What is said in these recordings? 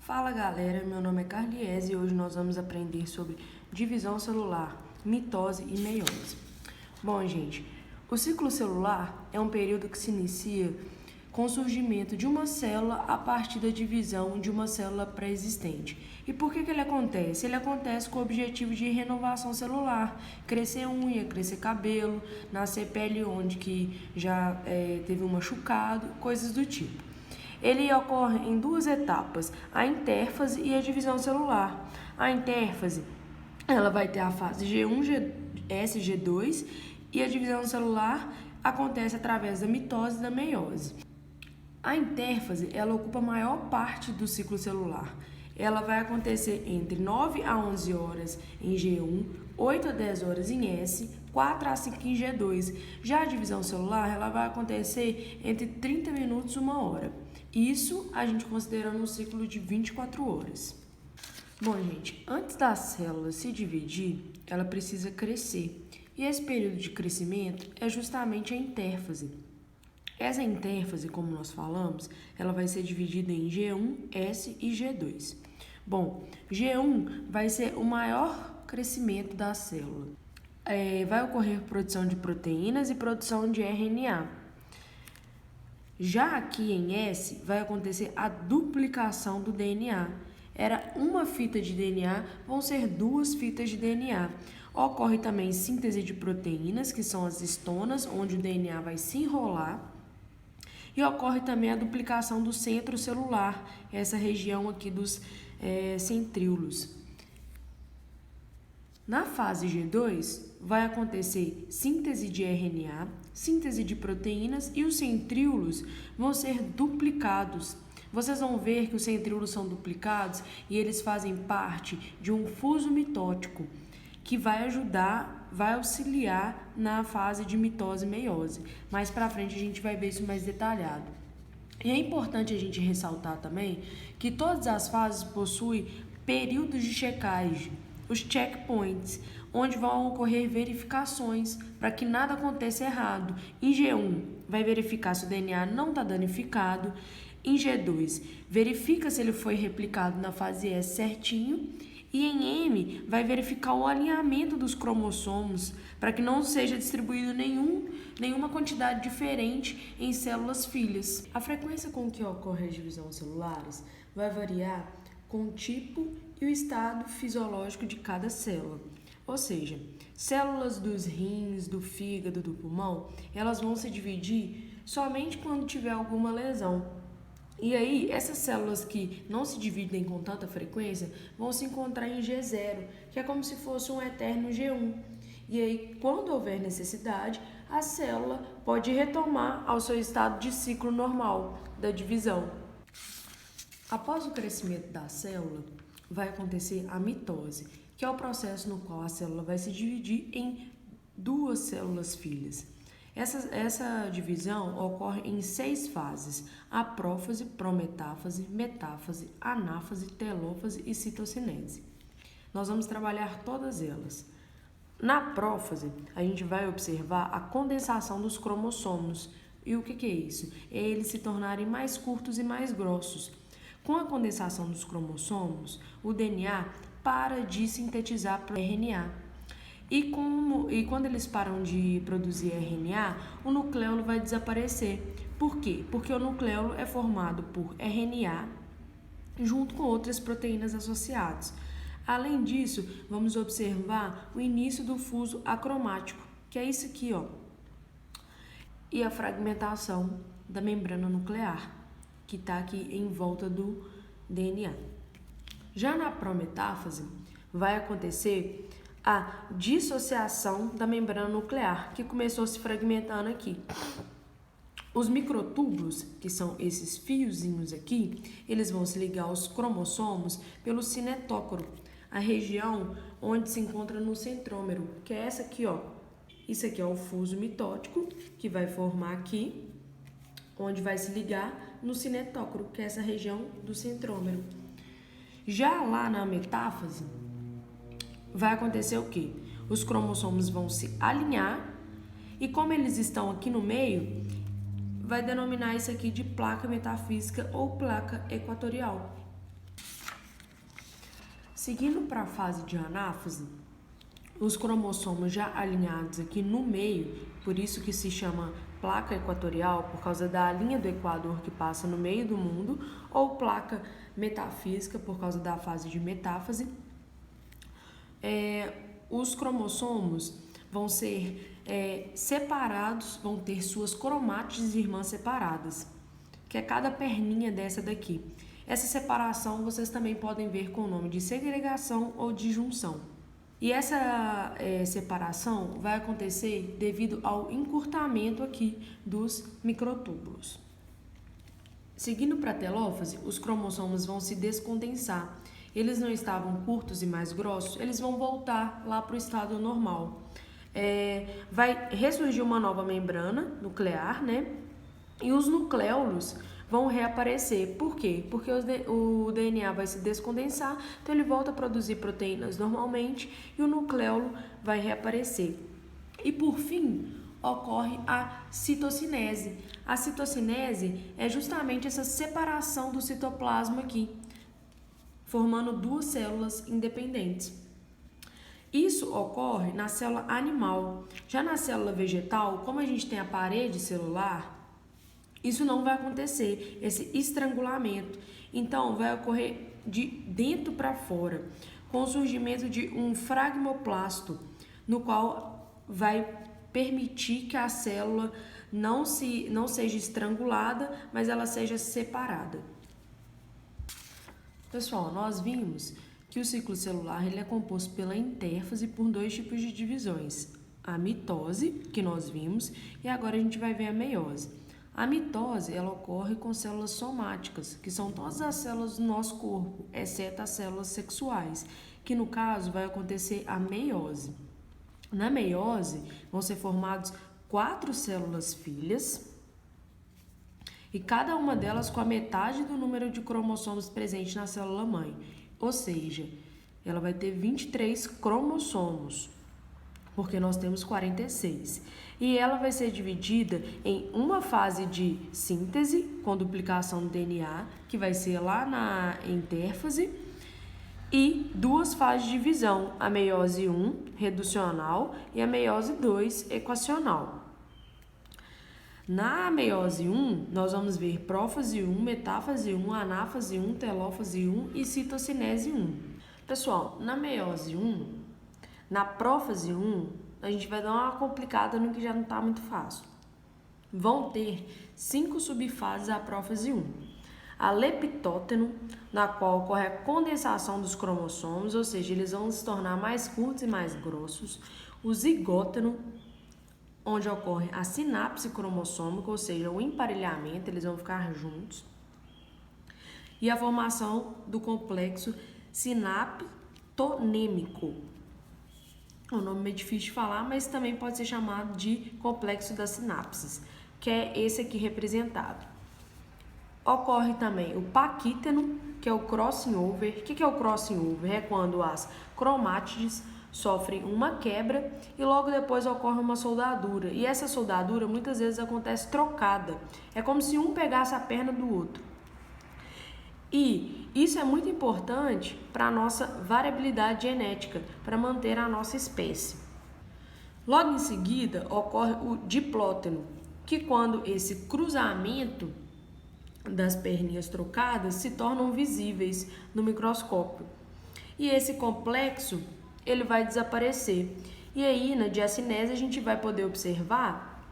Fala galera, meu nome é Carliese e hoje nós vamos aprender sobre divisão celular, mitose e meiose. Bom, gente, o ciclo celular é um período que se inicia com o surgimento de uma célula a partir da divisão de uma célula pré-existente. E por que ele acontece? Ele acontece com o objetivo de renovação celular, crescer unha, crescer cabelo, nascer pele onde que já teve um machucado, coisas do tipo. Ele ocorre em duas etapas, a intérfase e a divisão celular. A intérfase, ela vai ter a fase G1, S, G2 e a divisão celular acontece através da mitose e da meiose. A intérfase, ela ocupa a maior parte do ciclo celular. Ela vai acontecer entre 9 a 11 horas em G1, 8 a 10 horas em S, 4 a 5 em G2. Já a divisão celular, ela vai acontecer entre 30 minutos e 1 hora. Isso a gente considerando um ciclo de 24 horas. Bom, gente, antes da célula se dividir, ela precisa crescer. E esse período de crescimento é justamente a intérfase. Essa intérfase, como nós falamos, ela vai ser dividida em G1, S e G2. Bom, G1 vai ser o maior crescimento da célula. Vai ocorrer produção de proteínas e produção de RNA. Já aqui em S, vai acontecer a duplicação do DNA. Era uma fita de DNA, vão ser 2 fitas de DNA. Ocorre também síntese de proteínas, que são as histonas, onde o DNA vai se enrolar. E ocorre também a duplicação do centro celular, essa região aqui dos centríolos. Na fase G2, vai acontecer síntese de RNA, síntese de proteínas e os centríolos vão ser duplicados. Vocês vão ver que os centríolos são duplicados e eles fazem parte de um fuso mitótico, que vai auxiliar na fase de mitose e meiose. Mais pra frente a gente vai ver isso mais detalhado. E é importante a gente ressaltar também que todas as fases possuem períodos de checagem, os checkpoints, onde vão ocorrer verificações para que nada aconteça errado. Em G1, vai verificar se o DNA não está danificado. Em G2, verifica se ele foi replicado na fase S certinho. E em M, vai verificar o alinhamento dos cromossomos para que não seja distribuído nenhuma quantidade diferente em células filhas. A frequência com que ocorre a divisão celulares vai variar com o tipo e o estado fisiológico de cada célula. Ou seja, células dos rins, do fígado, do pulmão, elas vão se dividir somente quando tiver alguma lesão. E aí, essas células que não se dividem com tanta frequência vão se encontrar em G0, que é como se fosse um eterno G1. E aí, quando houver necessidade, a célula pode retomar ao seu estado de ciclo normal da divisão. Após o crescimento da célula, vai acontecer a mitose, que é o processo no qual a célula vai se dividir em 2 células filhas. Essa divisão ocorre em 6 fases: a prófase, prometáfase, metáfase, anáfase, telófase e citocinese. Nós vamos trabalhar todas elas. Na prófase, a gente vai observar a condensação dos cromossomos. E o que é isso? É eles se tornarem mais curtos e mais grossos. Com a condensação dos cromossomos, o DNA para de sintetizar RNA. E quando eles param de produzir RNA, o nucleolo vai desaparecer. Por quê? Porque o nucleolo é formado por RNA junto com outras proteínas associadas. Além disso, vamos observar o início do fuso acromático, que é isso aqui, ó. E a fragmentação da membrana nuclear, que está aqui em volta do DNA. Já na prometáfase, vai acontecer a dissociação da membrana nuclear, que começou se fragmentando aqui. Os microtúbulos, que são esses fiozinhos aqui, eles vão se ligar aos cromossomos pelo cinetócoro, a região onde se encontra no centrômero, que é essa aqui, ó. Isso aqui é o fuso mitótico, que vai formar aqui, onde vai se ligar no cinetócoro, que é essa região do centrômero. Já lá na metáfase, vai acontecer o quê? Os cromossomos vão se alinhar e como eles estão aqui no meio, vai denominar isso aqui de placa metafísica ou placa equatorial. Seguindo para a fase de anáfase, os cromossomos já alinhados aqui no meio, por isso que se chama placa equatorial, por causa da linha do Equador que passa no meio do mundo, ou placa metafísica, por causa da fase de metáfase. Os cromossomos vão ser separados, vão ter suas cromátides irmãs separadas, que é cada perninha dessa daqui. Essa separação vocês também podem ver com o nome de segregação ou de junção. E essa separação vai acontecer devido ao encurtamento aqui dos microtúbulos. Seguindo para a telófase, os cromossomos vão se descondensar. Eles não estavam curtos e mais grossos, eles vão voltar lá para o estado normal. Vai ressurgir uma nova membrana nuclear, né? E os nucléolos vão reaparecer. Por quê? Porque o DNA vai se descondensar, então ele volta a produzir proteínas normalmente e o nucleolo vai reaparecer. E por fim, ocorre a citocinese. A citocinese é justamente essa separação do citoplasma aqui, formando duas células independentes. Isso ocorre na célula animal. Já na célula vegetal, como a gente tem a parede celular, isso não vai acontecer, esse estrangulamento. Então, vai ocorrer de dentro para fora, com o surgimento de um fragmoplasto, no qual vai permitir que a célula não seja estrangulada, mas ela seja separada. Pessoal, nós vimos que o ciclo celular ele é composto pela intérfase por dois tipos de divisões. A mitose, que nós vimos, e agora a gente vai ver a meiose. A mitose, ela ocorre com células somáticas, que são todas as células do nosso corpo, exceto as células sexuais, que no caso vai acontecer a meiose. Na meiose, vão ser formadas 4 células filhas, e cada uma delas com a metade do número de cromossomos presente na célula mãe. Ou seja, ela vai ter 23 cromossomos, porque nós temos 46. E ela vai ser dividida em uma fase de síntese, com duplicação do DNA, que vai ser lá na intérfase, e 2 fases de divisão, a meiose 1, reducional, e a meiose 2, equacional. Na meiose 1, nós vamos ver prófase 1, metáfase 1, anáfase 1, telófase 1 e citocinese 1. Pessoal, na meiose 1, na prófase 1, a gente vai dar uma complicada no que já não está muito fácil. Vão ter 5 subfases a prófase 1. A leptóteno, na qual ocorre a condensação dos cromossomos, ou seja, eles vão se tornar mais curtos e mais grossos. O zigóteno, onde ocorre a sinapse cromossômica, ou seja, o emparelhamento, eles vão ficar juntos. E a formação do complexo sinaptonêmico. É um nome meio difícil de falar, mas também pode ser chamado de complexo das sinapses, que é esse aqui representado. Ocorre também o paquíteno, que é o crossing over. O que é o crossing over? É quando as cromátides sofrem uma quebra e logo depois ocorre uma soldadura. E essa soldadura muitas vezes acontece trocada. É como se um pegasse a perna do outro. E isso é muito importante para a nossa variabilidade genética, para manter a nossa espécie. Logo em seguida, ocorre o diplóteno, que quando esse cruzamento das perninhas trocadas se tornam visíveis no microscópio. E esse complexo, ele vai desaparecer. E aí, na diacinese, a gente vai poder observar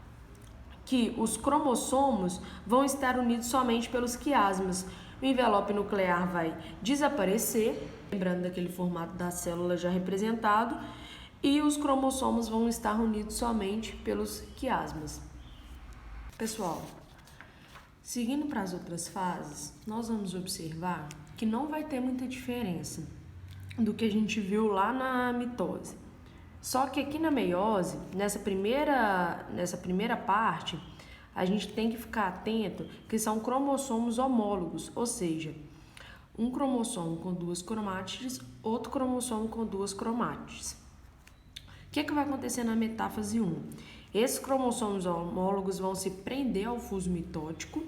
que os cromossomos vão estar unidos somente pelos quiasmas. O envelope nuclear vai desaparecer, lembrando daquele formato da célula já representado, e os cromossomos vão estar unidos somente pelos quiasmas. Pessoal, seguindo para as outras fases, nós vamos observar que não vai ter muita diferença do que a gente viu lá na mitose. Só que aqui na meiose, nessa primeira parte, a gente tem que ficar atento que são cromossomos homólogos, ou seja, um cromossomo com 2 cromátides, outro cromossomo com 2 cromátides. O que vai acontecer na metáfase 1? Esses cromossomos homólogos vão se prender ao fuso mitótico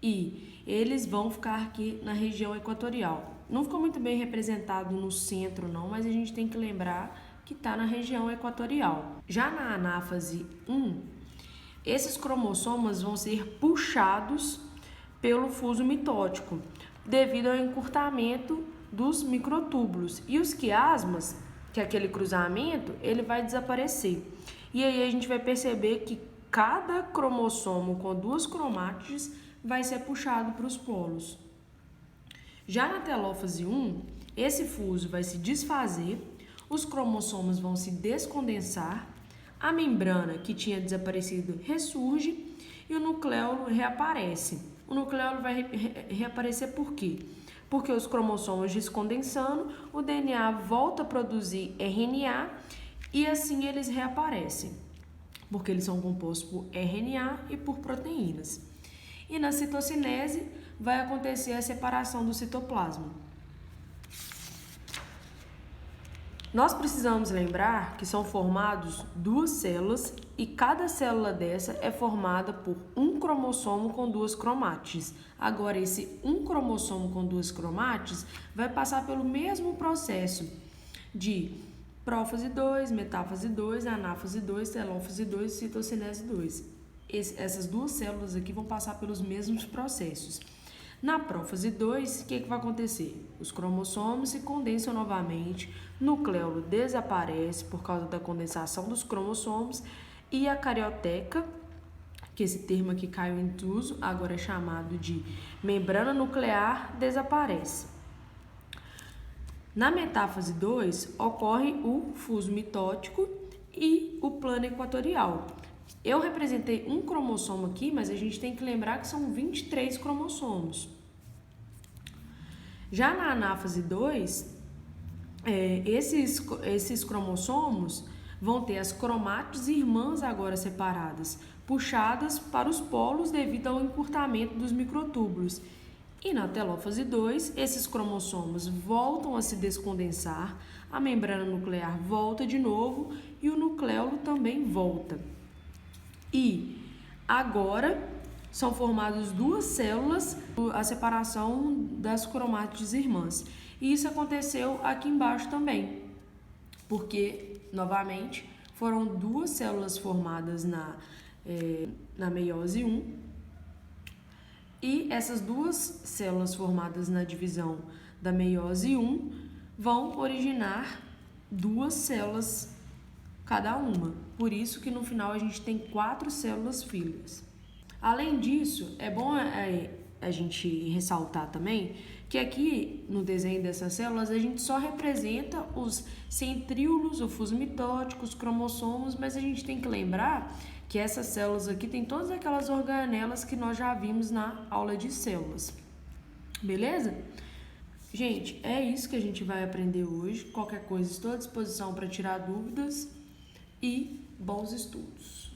e eles vão ficar aqui na região equatorial. Não ficou muito bem representado no centro, não, mas a gente tem que lembrar que está na região equatorial. Já na anáfase 1, esses cromossomos vão ser puxados pelo fuso mitótico, devido ao encurtamento dos microtúbulos. E os quiasmas, que é aquele cruzamento, ele vai desaparecer. E aí a gente vai perceber que cada cromossomo com 2 cromátides vai ser puxado para os polos. Já na telófase 1, esse fuso vai se desfazer, os cromossomos vão se descondensar, a membrana que tinha desaparecido ressurge e o nucleolo reaparece. O nucleolo vai reaparecer por quê? Porque os cromossomos descondensando, o DNA volta a produzir RNA e assim eles reaparecem, porque eles são compostos por RNA e por proteínas. E na citocinese vai acontecer a separação do citoplasma. Nós precisamos lembrar que são formados 2 células e cada célula dessa é formada por um cromossomo com 2 cromátides. Agora, esse um cromossomo com 2 cromátides vai passar pelo mesmo processo de prófase 2, metáfase 2, anáfase 2, telófase 2 e citocinese 2. Essas 2 células aqui vão passar pelos mesmos processos. Na prófase 2, o que vai acontecer? Os cromossomos se condensam novamente, o nucleolo desaparece por causa da condensação dos cromossomos e a carioteca, que esse termo aqui caiu em desuso, agora é chamado de membrana nuclear, desaparece. Na metáfase 2, ocorre o fuso mitótico e o plano equatorial. Eu representei um cromossomo aqui, mas a gente tem que lembrar que são 23 cromossomos. Já na anáfase 2, esses cromossomos vão ter as cromátides irmãs agora separadas, puxadas para os polos devido ao encurtamento dos microtúbulos. E na telófase 2, esses cromossomos voltam a se descondensar, a membrana nuclear volta de novo e o nucleolo também volta. E agora são formadas 2 células, a separação das cromátides irmãs. E isso aconteceu aqui embaixo também, porque, novamente, foram 2 células formadas na meiose 1, e essas 2 células formadas na divisão da meiose 1 vão originar 2 células cada uma. Por isso que no final a gente tem 4 células filhas. Além disso, é bom a gente ressaltar também que aqui no desenho dessas células a gente só representa os centríolos, o fuso mitótico, os cromossomos, mas a gente tem que lembrar que essas células aqui tem todas aquelas organelas que nós já vimos na aula de células. Beleza? Gente, é isso que a gente vai aprender hoje. Qualquer coisa, estou à disposição para tirar dúvidas e bons estudos.